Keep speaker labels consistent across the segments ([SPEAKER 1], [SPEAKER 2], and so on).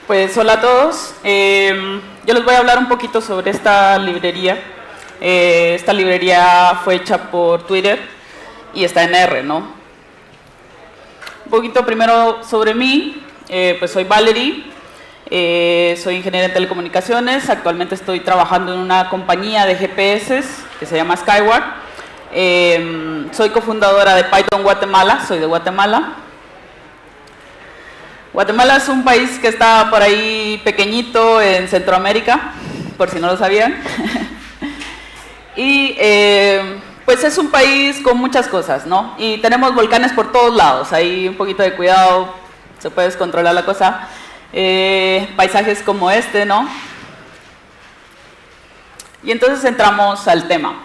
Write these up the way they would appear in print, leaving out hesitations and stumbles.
[SPEAKER 1] Pues hola a todos. Yo les voy a hablar un poquito sobre esta librería. Esta librería fue hecha por Twitter y está en R, ¿no? Un poquito primero sobre mí. Pues soy Valerie, soy ingeniera en telecomunicaciones. Actualmente estoy trabajando en una compañía de GPS que se llama Skyward. Soy cofundadora de Python Guatemala, soy de Guatemala. Guatemala es un país que está por ahí pequeñito en Centroamérica, por si no lo sabían. Y pues es un país con muchas cosas, ¿no? Y tenemos volcanes por todos lados, ahí un poquito de cuidado, se puede descontrolar la cosa. Paisajes como este, ¿no? Y entonces entramos al tema.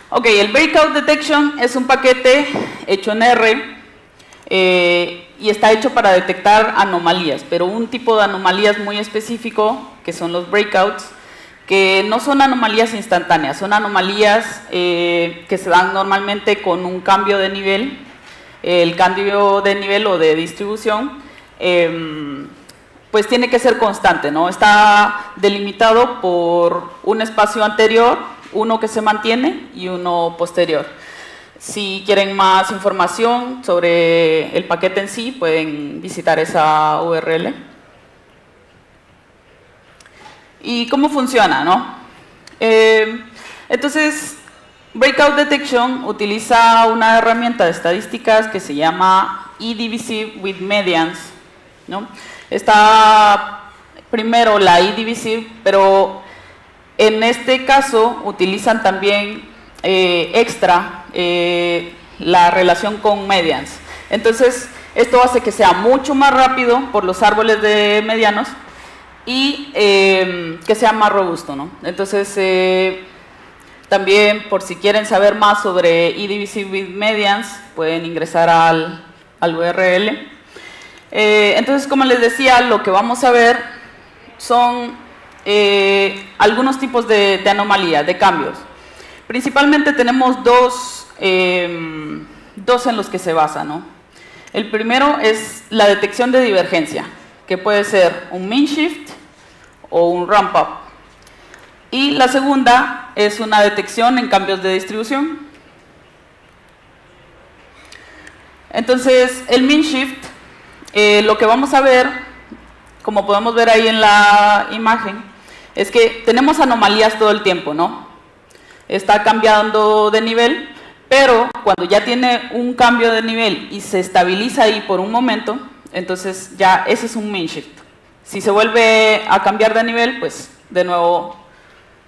[SPEAKER 1] Ok, el Breakout Detection es un paquete hecho en R, y está hecho para detectar anomalías, pero un tipo de anomalías muy específico, que son los breakouts, que no son anomalías instantáneas, son anomalías que se dan normalmente con un cambio de nivel. El cambio de nivel o de distribución pues tiene que ser constante, ¿no? Está delimitado por un espacio anterior, uno que se mantiene y uno posterior. Si quieren más información sobre el paquete en sí, pueden visitar esa URL. ¿Y cómo funciona, no? Entonces, Breakout Detection utiliza una herramienta de estadísticas que se llama eDivisive with Medians, ¿no? Está primero la eDivisive, pero en este caso utilizan también extra la relación con medians. Entonces, esto hace que sea mucho más rápido por los árboles de medianos y que sea más robusto, ¿no? Entonces, también por si quieren saber más sobre eDivisive with Medians, pueden ingresar al URL. Entonces, como les decía, lo que vamos a ver son algunos tipos de anomalías, de cambios. Principalmente tenemos dos en los que se basa, ¿no? El primero es la detección de divergencia, que puede ser un mean shift o un ramp up. Y la segunda es una detección en cambios de distribución. Entonces, el mean shift, lo que vamos a ver, como podemos ver ahí en la imagen, es que tenemos anomalías todo el tiempo, ¿no? Está cambiando de nivel, pero cuando ya tiene un cambio de nivel y se estabiliza ahí por un momento, entonces ya ese es un mean shift. Si se vuelve a cambiar de nivel, pues de nuevo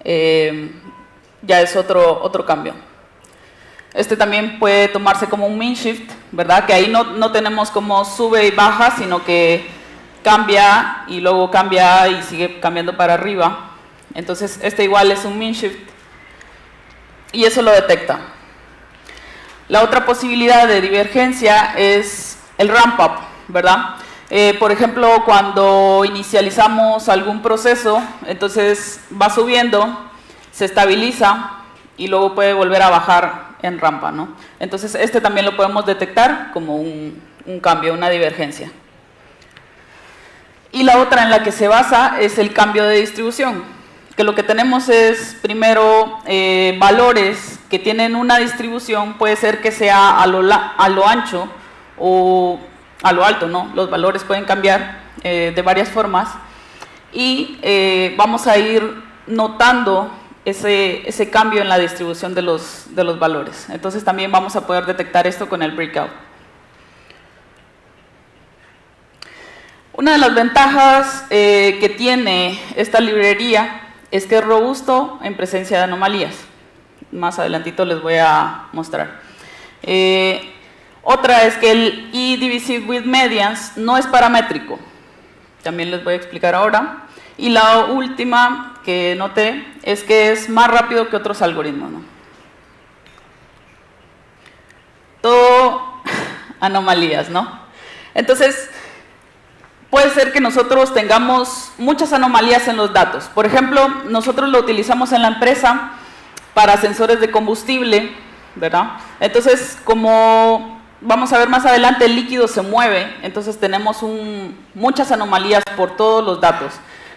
[SPEAKER 1] ya es otro cambio. Este también puede tomarse como un mean shift, ¿verdad? Que ahí no tenemos como sube y baja, sino que cambia y luego cambia y sigue cambiando para arriba. Entonces este igual es un mean shift. Y eso lo detecta. La otra posibilidad de divergencia es el ramp up, ¿verdad? Por ejemplo, cuando inicializamos algún proceso, entonces va subiendo, se estabiliza y luego puede volver a bajar en rampa, ¿no? Entonces este también lo podemos detectar como un cambio, una divergencia. Y la otra en la que se basa es el cambio de distribución, que lo que tenemos es primero valores que tienen una distribución, puede ser que sea a lo ancho o a lo alto, ¿no? Los valores pueden cambiar de varias formas y vamos a ir notando ese cambio en la distribución de los valores. Entonces también vamos a poder detectar esto con el breakout. Una de las ventajas que tiene esta librería es que es robusto en presencia de anomalías. Más adelantito les voy a mostrar. Otra es que el eDivisive with Medians no es paramétrico. También les voy a explicar ahora. Y la última que noté es que es más rápido que otros algoritmos, ¿no? Todo anomalías, ¿no? Entonces, puede ser que nosotros tengamos muchas anomalías en los datos. Por ejemplo, nosotros lo utilizamos en la empresa para sensores de combustible, ¿verdad? Entonces, como vamos a ver más adelante, el líquido se mueve, entonces tenemos muchas anomalías por todos los datos.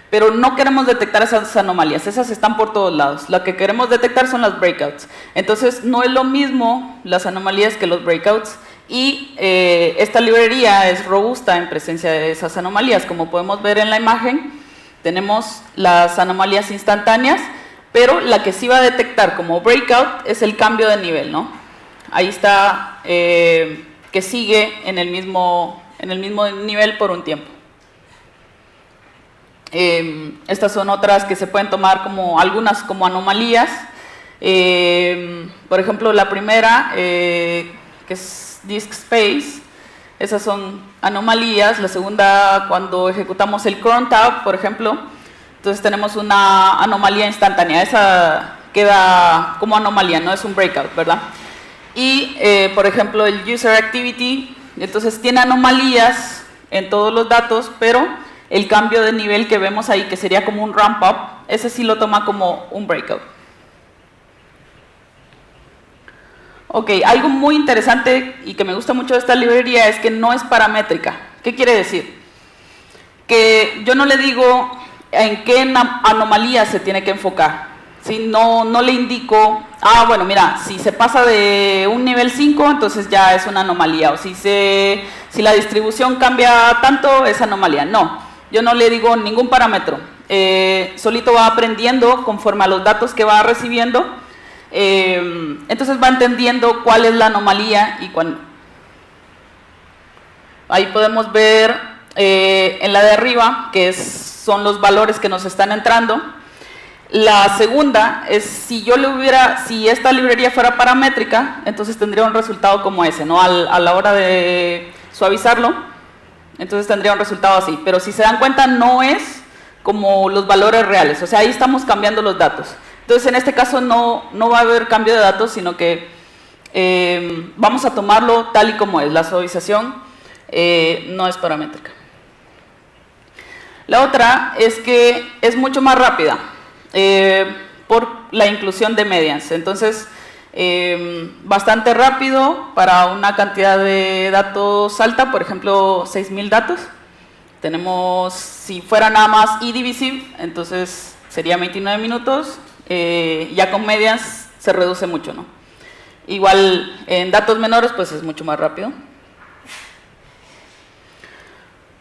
[SPEAKER 1] Pero no queremos detectar esas anomalías, esas están por todos lados. Lo que queremos detectar son las breakouts. Entonces, no es lo mismo las anomalías que los breakouts. Y esta librería es robusta en presencia de esas anomalías. Como podemos ver en la imagen, tenemos las anomalías instantáneas, pero la que sí va a detectar como breakout es el cambio de nivel, ¿no? Ahí está, que sigue en el mismo nivel por un tiempo. Estas son otras que se pueden tomar como algunas como anomalías. Por ejemplo, la primera, que es disk space, esas son anomalías. La segunda, cuando ejecutamos el cron tab, por ejemplo, entonces tenemos una anomalía instantánea. Esa queda como anomalía, no es un breakout, ¿verdad? Y, por ejemplo, el user activity, entonces tiene anomalías en todos los datos, pero el cambio de nivel que vemos ahí, que sería como un ramp up, ese sí lo toma como un breakout. Ok, algo muy interesante y que me gusta mucho de esta librería es que no es paramétrica. ¿Qué quiere decir? Que yo no le digo en qué anomalía se tiene que enfocar. ¿Sí? No le indico, bueno, mira, si se pasa de un nivel 5, entonces ya es una anomalía. O si la distribución cambia tanto, es anomalía. No. Yo no le digo ningún parámetro, solito va aprendiendo conforme a los datos que va recibiendo, entonces va entendiendo cuál es la anomalía y cuál. Ahí podemos ver en la de arriba, que son los valores que nos están entrando. La segunda es si esta librería fuera paramétrica, entonces tendría un resultado como ese, ¿no? A la hora de suavizarlo, entonces tendría un resultado así, pero si se dan cuenta no es como los valores reales, o sea, ahí estamos cambiando los datos. Entonces en este caso no va a haber cambio de datos, sino que vamos a tomarlo tal y como es. La suavización no es paramétrica. La otra es que es mucho más rápida por la inclusión de medians, entonces bastante rápido para una cantidad de datos alta, por ejemplo 6.000 datos. Tenemos, si fuera nada más eDivisive, entonces sería 29 minutos, ya con medias se reduce mucho, ¿no? Igual en datos menores pues es mucho más rápido.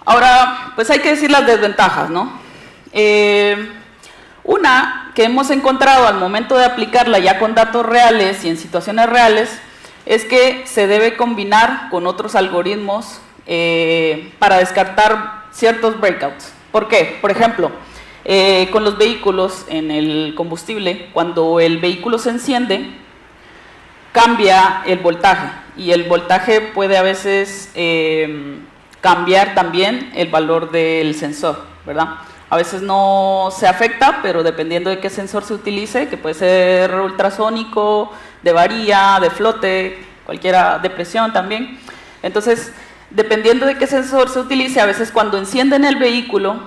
[SPEAKER 1] Ahora, pues hay que decir las desventajas, ¿no? Una que hemos encontrado al momento de aplicarla ya con datos reales y en situaciones reales es que se debe combinar con otros algoritmos para descartar ciertos breakouts. ¿Por qué? Por ejemplo, con los vehículos en el combustible, cuando el vehículo se enciende, cambia el voltaje y el voltaje puede a veces cambiar también el valor del sensor, ¿verdad? A veces no se afecta, pero dependiendo de qué sensor se utilice, que puede ser ultrasónico, de varilla, de flote, cualquiera de presión también. Entonces, dependiendo de qué sensor se utilice, a veces cuando encienden el vehículo,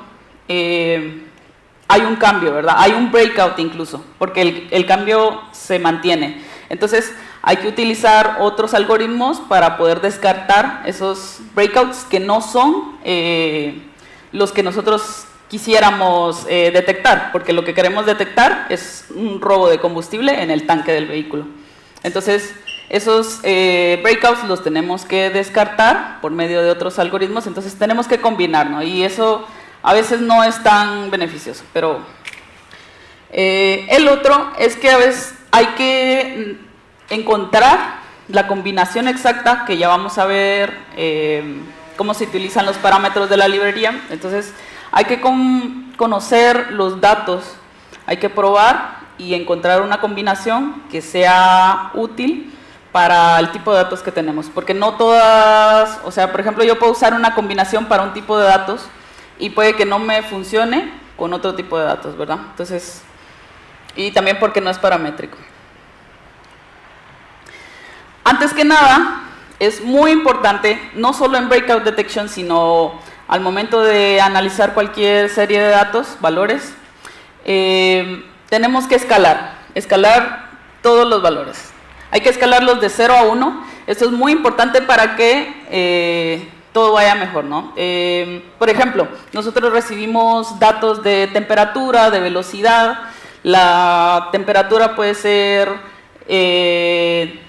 [SPEAKER 1] hay un cambio, ¿verdad? Hay un breakout incluso, porque el cambio se mantiene. Entonces, hay que utilizar otros algoritmos para poder descartar esos breakouts que no son los que nosotros quisiéramos detectar, porque lo que queremos detectar es un robo de combustible en el tanque del vehículo. Entonces, esos breakouts los tenemos que descartar por medio de otros algoritmos, entonces tenemos que combinar, ¿no? Y eso a veces no es tan beneficioso, pero el otro es que a veces hay que encontrar la combinación exacta, que ya vamos a ver cómo se utilizan los parámetros de la librería. Entonces, hay que conocer los datos, hay que probar y encontrar una combinación que sea útil para el tipo de datos que tenemos, porque no todas, o sea, por ejemplo, yo puedo usar una combinación para un tipo de datos y puede que no me funcione con otro tipo de datos, ¿verdad? Entonces, y también porque no es paramétrico. Antes que nada, es muy importante, no solo en breakout detection, sino al momento de analizar cualquier serie de datos, valores, tenemos que escalar todos los valores. Hay que escalarlos de 0 a 1. Esto es muy importante para que todo vaya mejor, ¿no? Por ejemplo, nosotros recibimos datos de temperatura, de velocidad. La temperatura puede ser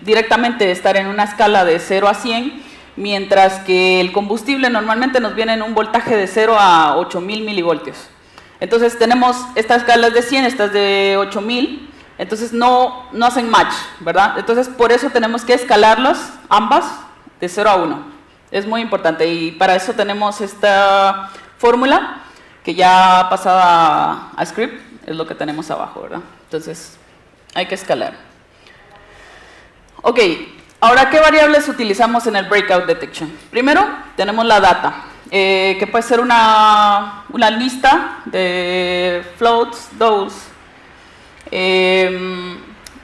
[SPEAKER 1] directamente estar en una escala de 0 a 100, mientras que el combustible normalmente nos viene en un voltaje de 0 a 8000 milivoltios. Entonces tenemos estas escalas de 100, estas de 8000, entonces no hacen match, ¿verdad? Entonces por eso tenemos que escalarlas ambas de 0 a 1. Es muy importante y para eso tenemos esta fórmula que ya pasada a script, es lo que tenemos abajo, ¿verdad? Entonces hay que escalar. Ok, ahora ¿qué variables utilizamos en el breakout detection? Primero tenemos la data, que puede ser una lista de floats, those.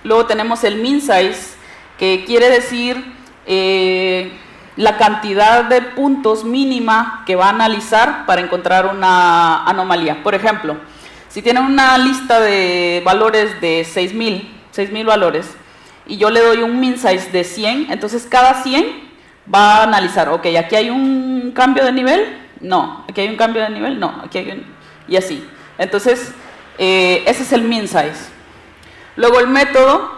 [SPEAKER 1] Luego tenemos el mean size, que quiere decir la cantidad de puntos mínima que va a analizar para encontrar una anomalía. Por ejemplo, si tienen una lista de valores de 6000 valores y yo le doy un mean size de 100, entonces cada 100 va a analizar, ok, aquí hay un cambio de nivel, no, aquí hay un cambio de nivel, no, aquí hay un... y así. Entonces, ese es el mean size. Luego el método,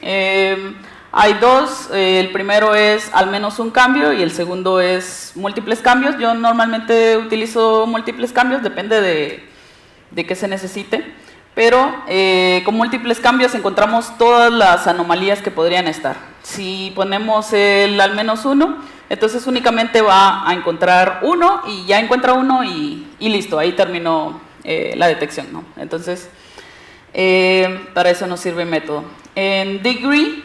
[SPEAKER 1] hay dos, el primero es al menos un cambio y el segundo es múltiples cambios. Yo normalmente utilizo múltiples cambios, depende de qué se necesite, pero con múltiples cambios encontramos todas las anomalías que podrían estar. Si ponemos el al menos uno, entonces únicamente va a encontrar uno y ya encuentra uno y listo, ahí terminó la detección, ¿no? Entonces, para eso nos sirve el método. En degree,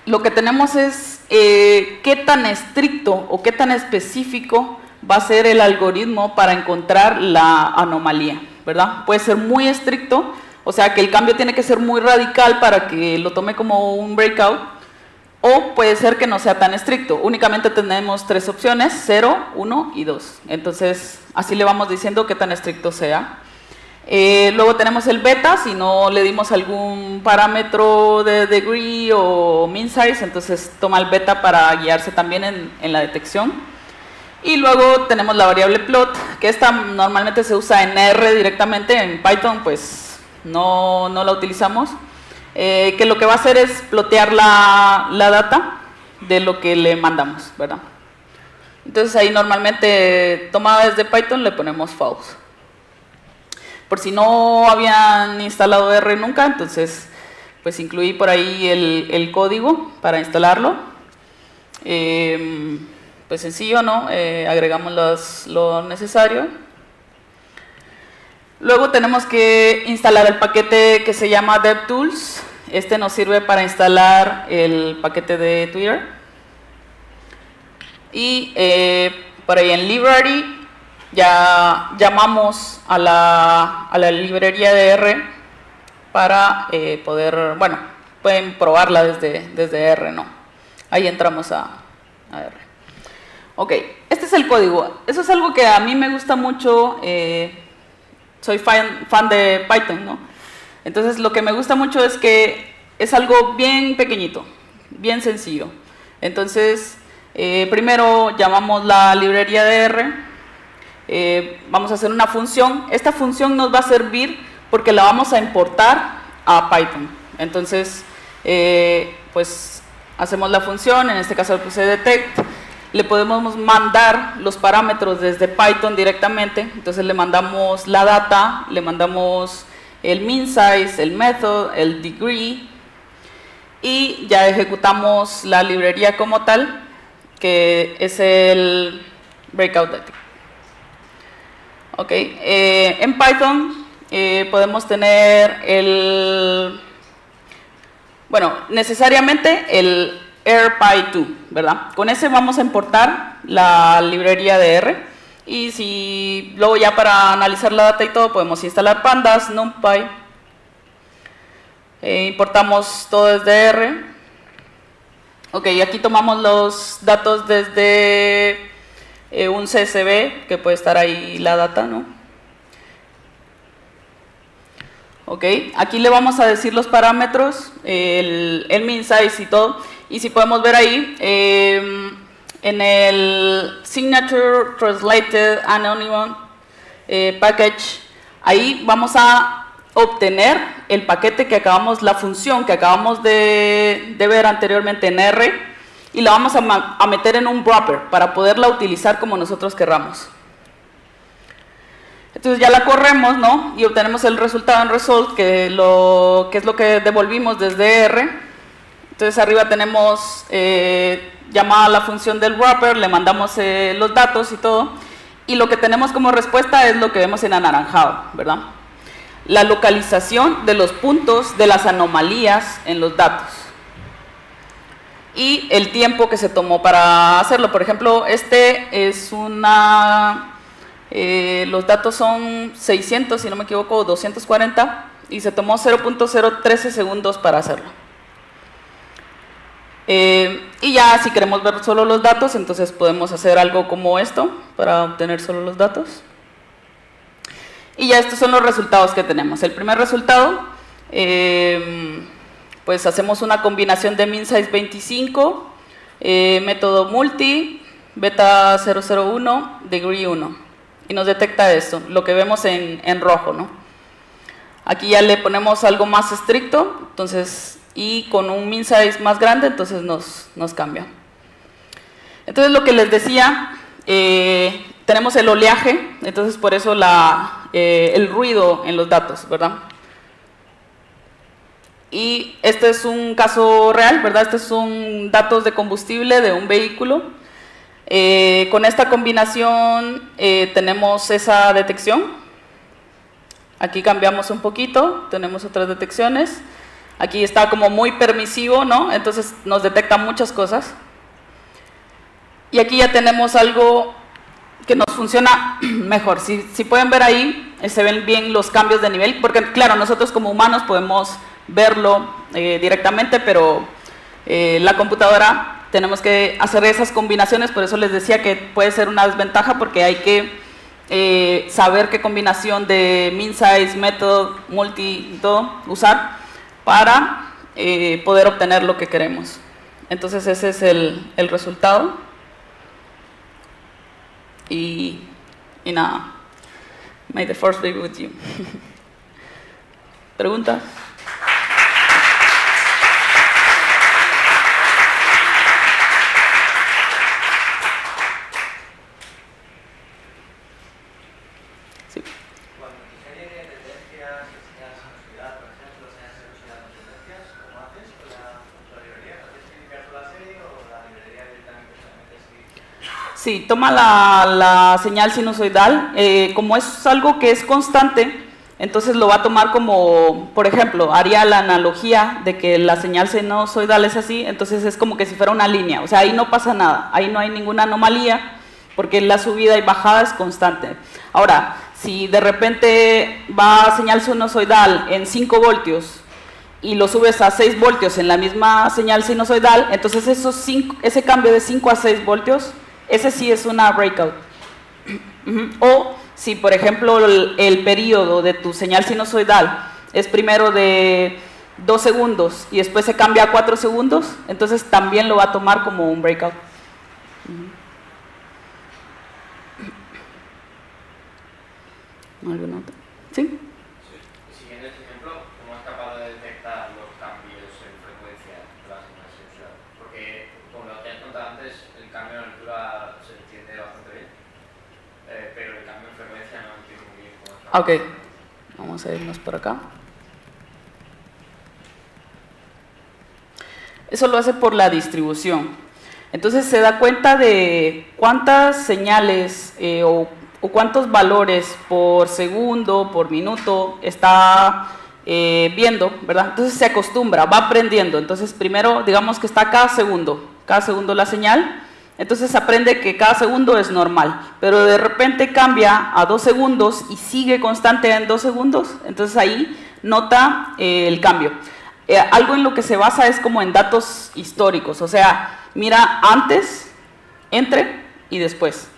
[SPEAKER 1] lo que tenemos es qué tan estricto o qué tan específico va a ser el algoritmo para encontrar la anomalía, ¿verdad? Puede ser muy estricto, o sea que el cambio tiene que ser muy radical para que lo tome como un breakout, o puede ser que no sea tan estricto. Únicamente tenemos tres opciones, 0, 1 y 2. Entonces, así le vamos diciendo qué tan estricto sea. Luego tenemos el beta, si no le dimos algún parámetro de degree o mean size, entonces toma el beta para guiarse también en la detección. Y luego tenemos la variable plot, que esta normalmente se usa en R directamente, en Python pues no la utilizamos, que lo que va a hacer es plotear la data de lo que le mandamos, ¿verdad? Entonces ahí normalmente tomada desde Python le ponemos false. Por si no habían instalado R nunca, entonces pues incluí por ahí el código para instalarlo. Pues sencillo, ¿no? Agregamos lo necesario. Luego tenemos que instalar el paquete que se llama DevTools. Este nos sirve para instalar el paquete de Twitter. Y por ahí en Library ya llamamos a la librería de R para poder, bueno, pueden probarla desde R, ¿no? Ahí entramos a R. Ok, este es el código. Eso es algo que a mí me gusta mucho. Soy fan de Python, ¿no? Entonces lo que me gusta mucho es que es algo bien pequeñito, bien sencillo. Entonces, primero llamamos la librería de R. Vamos a hacer una función. Esta función nos va a servir porque la vamos a importar a Python. Entonces, pues hacemos la función, en este caso le puse detect. Le podemos mandar los parámetros desde Python directamente, entonces le mandamos la data, le mandamos el mean size, el method, el degree, y ya ejecutamos la librería como tal, que es el breakout detect. Ok, en Python podemos tener necesariamente el RPy2, ¿verdad? Con ese vamos a importar la librería de R y si luego ya para analizar la data y todo podemos instalar pandas, numpy, importamos todo desde R. Ok, aquí tomamos los datos desde un CSV, que puede estar ahí la data, ¿no? ¿ok? Aquí le vamos a decir los parámetros, el min size y todo, y si podemos ver ahí, en el Signature Translated Anonymous Package, ahí vamos a obtener el paquete que acabamos, la función que acabamos de ver anteriormente en R, y la vamos a meter en un wrapper para poderla utilizar como nosotros querramos. Entonces ya la corremos, ¿no? Y obtenemos el resultado en result, que es lo que devolvimos desde R. Entonces arriba tenemos llamada la función del wrapper, le mandamos los datos y todo, y lo que tenemos como respuesta es lo que vemos en anaranjado, ¿verdad? La localización de los puntos de las anomalías en los datos y el tiempo que se tomó para hacerlo. Por ejemplo, este es los datos son 600, si no me equivoco, 240, y se tomó 0.013 segundos para hacerlo. Y ya si queremos ver solo los datos, entonces podemos hacer algo como esto para obtener solo los datos. Y ya estos son los resultados que tenemos. El primer resultado, pues hacemos una combinación de min size 25, método multi, beta 001, degree 1. Y nos detecta esto, lo que vemos en rojo, ¿no? Aquí ya le ponemos algo más estricto, entonces, y con un min size más grande, entonces nos cambia. Entonces lo que les decía, tenemos el oleaje, entonces por eso el ruido en los datos, ¿verdad? Y este es un caso real, ¿verdad? Estos son datos de combustible de un vehículo. Con esta combinación tenemos esa detección. Aquí cambiamos un poquito, tenemos otras detecciones. Aquí está como muy permisivo, ¿no? Entonces nos detecta muchas cosas. Y aquí ya tenemos algo que nos funciona mejor. Si pueden ver ahí, se ven bien los cambios de nivel, porque claro, nosotros como humanos podemos verlo directamente, pero la computadora tenemos que hacer esas combinaciones, por eso les decía que puede ser una desventaja, porque hay que saber qué combinación de min size, método, multi y todo usar para poder obtener lo que queremos. Entonces ese es el resultado. Y nada, may the force be with you. ¿Preguntas? Sí.
[SPEAKER 2] Cuando tu serie de tendencias, señales de velocidad, por ejemplo, señales de velocidad con tendencias, ¿cómo haces con la librería? ¿No tienes que limpiar toda la serie o la librería directamente solamente sigue?
[SPEAKER 1] Sí, toma la señal sinusoidal, como es algo que es constante, entonces lo va a tomar como, por ejemplo, haría la analogía de que la señal sinusoidal es así, entonces es como que si fuera una línea, o sea, ahí no pasa nada, ahí no hay ninguna anomalía, porque la subida y bajada es constante. Ahora, si de repente va señal sinusoidal en 5 voltios y lo subes a 6 voltios en la misma señal sinusoidal, entonces ese cambio de 5 a 6 voltios, ese sí es una breakout. O si, por ejemplo, el periodo de tu señal sinusoidal es primero de 2 segundos y después se cambia a 4 segundos, entonces también lo va a tomar como un breakout. ¿Alguna otra? ¿Sí?
[SPEAKER 2] Siguiendo este ejemplo, ¿cómo es capaz de detectar los cambios en frecuencia de las señales sinusoidales? Porque, como lo que has contado antes, el cambio en altura se entiende bastante bien, pero el cambio en frecuencia no entiendo muy bien cómo es.
[SPEAKER 1] Ok, vamos a irnos por acá. Eso lo hace por la distribución. Entonces se da cuenta de cuántas señales o cuántos valores por segundo, por minuto está viendo, ¿verdad? Entonces se acostumbra, va aprendiendo. Entonces primero digamos que está cada segundo la señal, entonces aprende que cada segundo es normal, pero de repente cambia a 2 segundos y sigue constante en 2 segundos, entonces ahí nota el cambio. Algo en lo que se basa es como en datos históricos, o sea, mira antes, entre y después.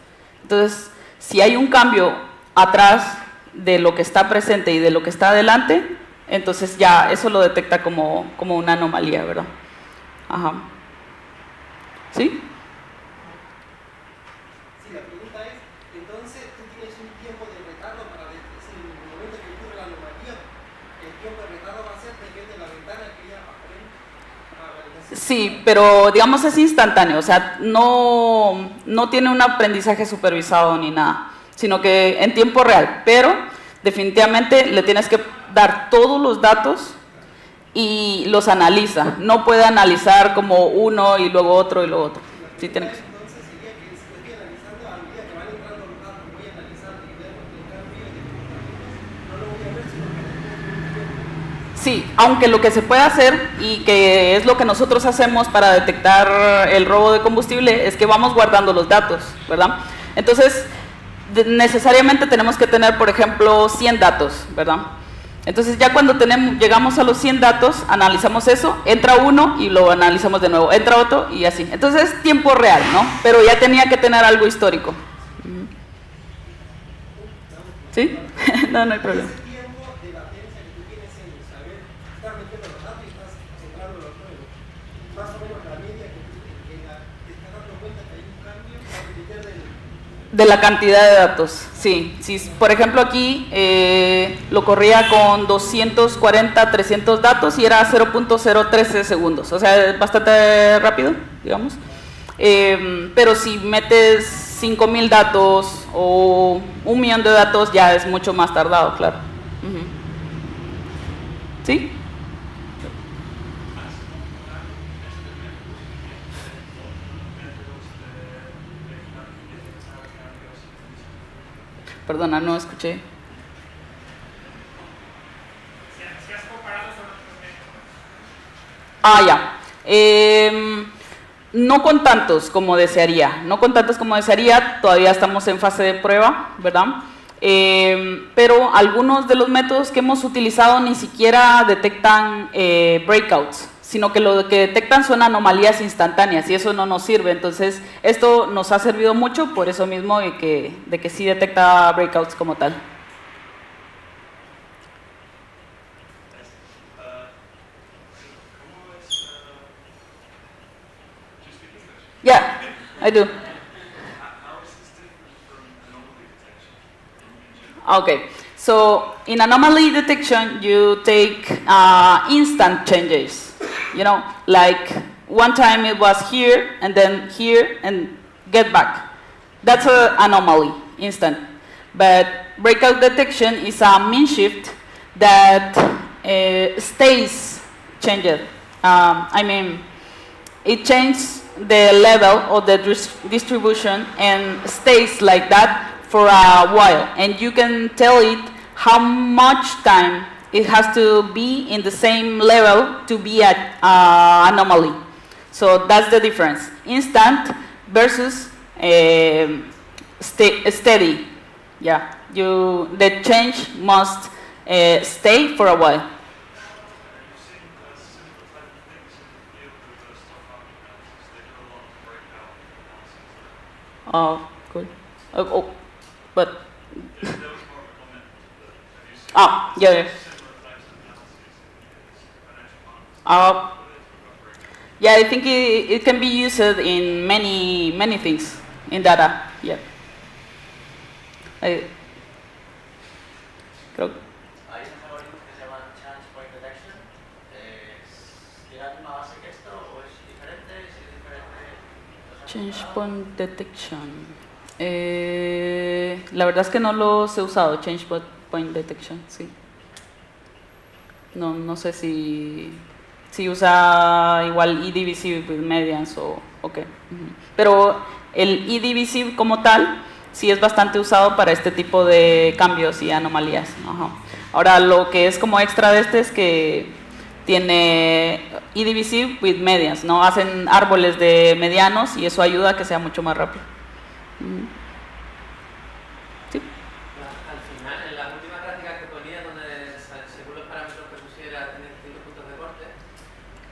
[SPEAKER 1] Entonces, si hay un cambio atrás de lo que está presente y de lo que está adelante, Entonces ya eso lo detecta como una anomalía, ¿verdad? Ajá. ¿Sí?
[SPEAKER 3] Sí, la pregunta es, entonces tú tienes un tiempo de retardo para decir, en el momento que ocurre la anomalía, el tiempo de retardo va a ser depende de la ventana que ya aparece.
[SPEAKER 1] Sí, pero digamos es instantáneo, o sea, no tiene un aprendizaje supervisado ni nada, sino que en tiempo real, pero definitivamente le tienes que dar todos los datos y los analiza, no puede analizar como uno y luego otro y luego otro. Sí, tiene que...
[SPEAKER 3] Entonces sería que si yo estoy analizando a medida que van entrando los datos, voy a analizar y ver el cambio de comportamiento, no lo voy a ver sino que
[SPEAKER 1] Sí, aunque lo que se puede hacer y que es lo que nosotros hacemos para detectar el robo de combustible es que vamos guardando los datos, ¿verdad? Entonces, necesariamente tenemos que tener, por ejemplo, 100 datos, ¿verdad? Entonces ya cuando llegamos a los 100 datos, analizamos eso, entra uno y lo analizamos de nuevo, entra otro y así. Entonces es tiempo real, ¿no? Pero ya tenía que tener algo histórico. ¿Sí? No hay problema.
[SPEAKER 3] ese tiempo de latencia que tú tienes en saber, estás metiendo los datos y estás entrando los nuevos, más o menos la media que tú te estás dando cuenta que hay un cambio a depender del...
[SPEAKER 1] De la cantidad de datos, sí. Si, por ejemplo, aquí lo corría con 240, 300 datos y era 0.013 segundos. O sea, es bastante rápido, digamos. Pero si metes 5.000 datos o 1.000.000 de datos, ya es mucho más tardado, claro. ¿Sí? Perdona, no escuché. Ah, ya. No con tantos como desearía. No con tantos como desearía. Todavía estamos en fase de prueba, ¿verdad? Pero algunos de los métodos que hemos utilizado ni siquiera detectan breakouts, sino que lo que detectan son anomalías instantáneas y eso no nos sirve. Entonces, esto nos ha servido mucho por eso mismo de que sí detecta breakouts como tal. Yeah, I do. Okay, so in anomaly detection, you take instant changes. You know, like one time it was here and then here and get back. That's an anomaly, instant. But breakout detection is a mean shift that stays changed. I mean, it changes the level of the distribution and stays like that for a while, and you can tell it how much time it has to be in the same level to be an anomaly. So that's the difference. Instant versus steady. Yeah, the change must stay for a while. Oh, cool. But yeah. Yeah, I think it can be used in many things in data. Yeah. Creo.
[SPEAKER 2] Hay un algoritmo que se llama Change Point Detection. ¿Tiene la misma base que esto o es diferente? Si es diferente,
[SPEAKER 1] Change point detection. La verdad es que no los he usado, change point detection, sí. No sé si usa igual eDivisive with medians o qué. Pero el eDivisive como tal sí es bastante usado para este tipo de cambios y anomalías. Ajá. Ahora lo que es como extra de este es que tiene eDivisive with medians, ¿no? Hacen árboles de medianos y eso ayuda a que sea mucho más rápido. ¿Sí?
[SPEAKER 4] Al final, en las últimas gráficas que ponía, donde según los parámetros que pusiera tenía distintos puntos de corte,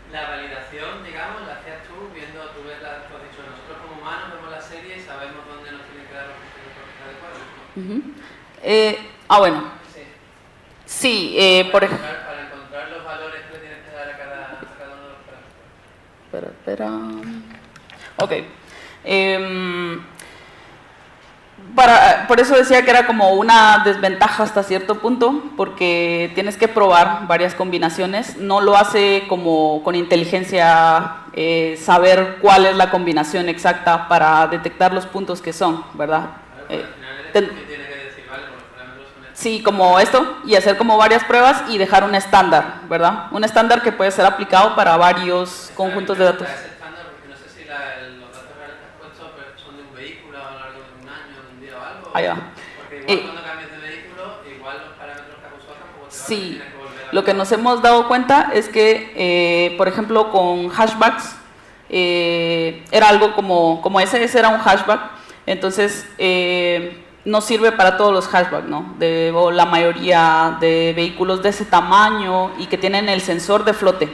[SPEAKER 4] la validación, digamos, la hacías tú viendo, tú ves tú has dicho, nosotros como humanos vemos la serie y sabemos dónde nos tienen que dar los puntos de corte adecuados.
[SPEAKER 1] Bueno.
[SPEAKER 4] Sí.
[SPEAKER 1] Sí, por ejemplo.
[SPEAKER 4] Para
[SPEAKER 1] Espera. Ok. Por eso decía que era como una desventaja hasta cierto punto, porque tienes que probar varias combinaciones. No lo hace como con inteligencia saber cuál es la combinación exacta para detectar los puntos que son, ¿verdad?
[SPEAKER 4] Al final eres tú quien tiene que decir, vale, los parámetros son estos.
[SPEAKER 1] Sí, como esto, y hacer como varias pruebas y dejar un estándar, ¿verdad? Un estándar que puede ser aplicado para varios conjuntos de datos.
[SPEAKER 4] Ese estándar, porque no sé si los datos reales que has puesto son de un vehículo a lo largo de un año, de un día o algo.
[SPEAKER 1] Ahí va.
[SPEAKER 4] Porque igual cuando cambies de vehículo, igual los parámetros que has usado tampoco te van a
[SPEAKER 1] Sí,
[SPEAKER 4] tener que volver a
[SPEAKER 1] lo que nos hemos dado cuenta es que, por ejemplo, con hashbacks, era algo como ese era un hashback, entonces no sirve para todos los hashbacks, ¿no? O la mayoría de vehículos de ese tamaño y que tienen el sensor de flote,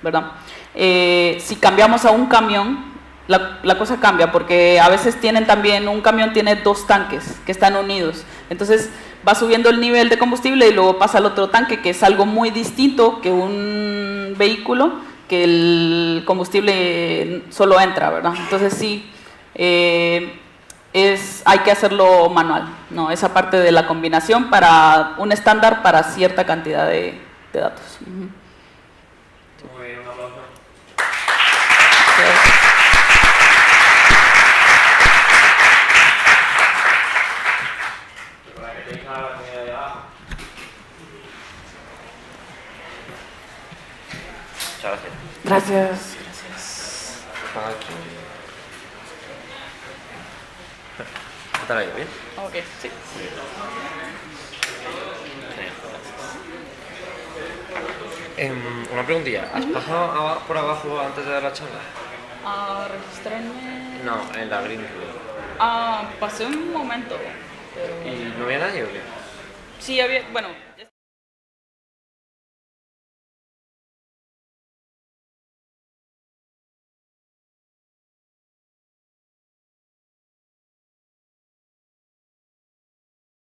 [SPEAKER 1] ¿verdad? Si cambiamos a un camión, la cosa cambia, porque a veces un camión tiene 2 tanques que están unidos, entonces va subiendo el nivel de combustible y luego pasa al otro tanque, que es algo muy distinto que un vehículo, que el combustible solo entra, ¿verdad? Entonces sí, hay que hacerlo manual, ¿no? Esa parte de la combinación para un estándar para cierta cantidad de datos.
[SPEAKER 2] Muy bien, un aplauso. Para que tenga la comida de abajo. Muchas gracias.
[SPEAKER 1] Gracias.
[SPEAKER 2] ¿Qué tal ha ido? ¿Bien?
[SPEAKER 1] Ok, sí.
[SPEAKER 2] Una preguntilla. ¿Has pasado por abajo antes de dar la charla?
[SPEAKER 1] A registrarme.
[SPEAKER 2] No, en la Green Room.
[SPEAKER 1] Pasé un momento, pero
[SPEAKER 2] ¿Y no había nadie o qué?
[SPEAKER 1] sí había, bueno.